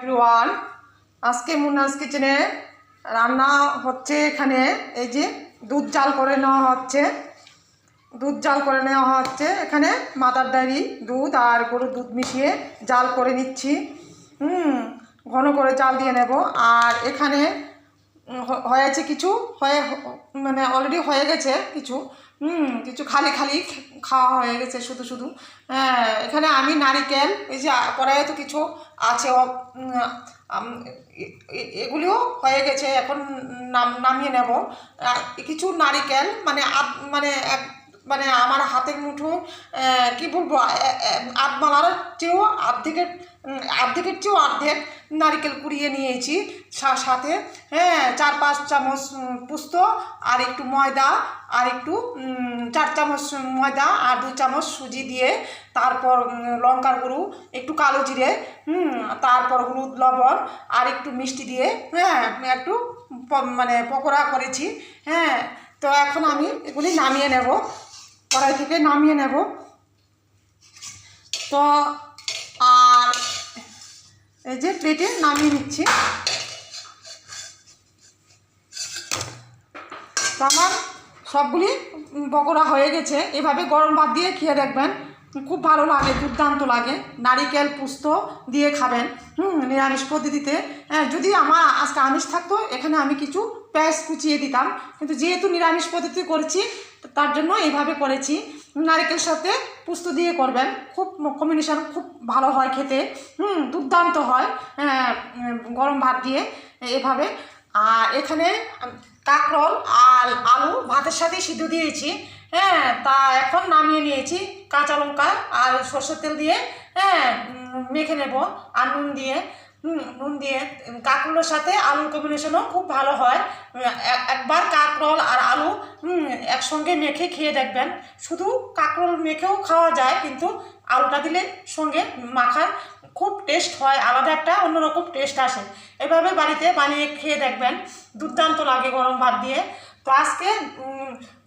Everyone, আজকে মুন্নাস কিচেনে রান্না হচ্ছে। এখানে এই যে দুধ জাল করে নেওয়া হচ্ছে। এখানে মাদার ডেয়ারি দুধ আর গরুর দুধ মিশিয়ে জাল করে নিচ্ছি। ঘন করে জাল দিয়ে নেব। আর এখানে হয়েছে কিছু মানে অলরেডি হয়ে গেছে কিছু কিছু খালি খাওয়া হয়ে গেছে শুধু। এখানে আমি নারিকেল, এই যে কড়াইয়ে তো কিছু আছে, এগুলিও হয়ে গেছে। এখন নামিয়ে নেব। কিছু নারিকেল মানে আমার হাতের মুঠো কি বলবো, আধমালার চেয়েও অর্ধেকের চেয়েও অর্ধেক নারিকেল কুড়িয়ে নিয়েছি। সাথে 4-5 চামচ পোস্ত, আর একটু ময়দা, আর একটু 4 চামচ ময়দা আর 2 চামচ সুজি দিয়ে, তারপর লঙ্কার গুঁড়ো, একটু কালো জিরে, তারপর হলুদ, লবণ আর একটু মিষ্টি দিয়ে একটু মানে পকোড়া করেছি। তো এখন আমি এগুলি নামিয়ে নেব, কড়াই থেকে নামিয়ে নেব। তো আর এই যে প্লেটে নামিয়ে নিচ্ছি। তো আমার সবগুলি পকোড়া হয়ে গেছে। এভাবে গরম ভাত দিয়ে খেয়ে দেখবেন, খুব ভালো লাগে, দুর্দান্ত লাগে। নারিকেল পোস্ত দিয়ে খাবেন নিরামিষ পদ্ধতিতে। যদি আমার আজকে আমিষ থাকতো, এখানে আমি কিছু পেঁয়াজ কুচিয়ে দিতাম, কিন্তু যেহেতু নিরামিষ পদ্ধতি করছি তার জন্য এইভাবে করেছি। নারিকেল সাথে পোস্ত দিয়ে করবেন, খুব কম্বিনেশন খুব ভালো হয় খেতে, দুর্দান্ত হয় গরম ভাত দিয়ে এভাবে। আর এখানে কাঁকরোল আর আলু ভাতের সাথে সিদ্ধ দিয়েছি। তা এখন নামিয়ে নিয়েছি। কাঁচা লঙ্কা আর সরষের তেল দিয়ে মেখে নেব, আর নুন দিয়ে কাঁকরোলের সাথে আলুর কম্বিনেশনও খুব ভালো হয়। একবার কাঁকরোল আর আলু একসঙ্গে মেখে খেয়ে দেখবেন। শুধু কাঁকরোল মেখেও খাওয়া যায়, কিন্তু আলুটা দিলে সঙ্গে মাখার খুব টেস্ট হয়, আলাদা একটা অন্যরকম টেস্ট আসে। এভাবে বাড়িতে বানিয়ে খেয়ে দেখবেন, দুর্দান্ত লাগে গরম ভাত দিয়ে। তো আজকে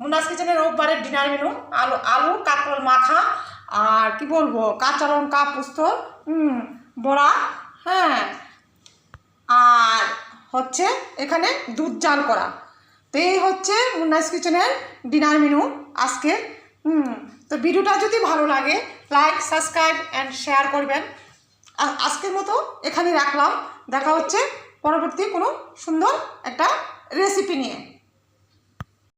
মুন্নাস কিচেনের রোববারের ডিনার মেনু আলু কাঁকরোল মাখা, আর কি বলবো, কাঁচা লঙ্কা পোস্ত বড়া, আর হচ্ছে এখানে দুধ জাল করা। তো এই হচ্ছে মুন্নাস কিচেনের ডিনার মেনু আজকে। তো ভিডিওটা যদি ভালো লাগে, লাইক, সাবস্ক্রাইব অ্যান্ড শেয়ার করবেন। আজকের মতো এখানে রাখলাম। দেখা হচ্ছে পরবর্তী কোনো সুন্দর একটা রেসিপি নিয়ে।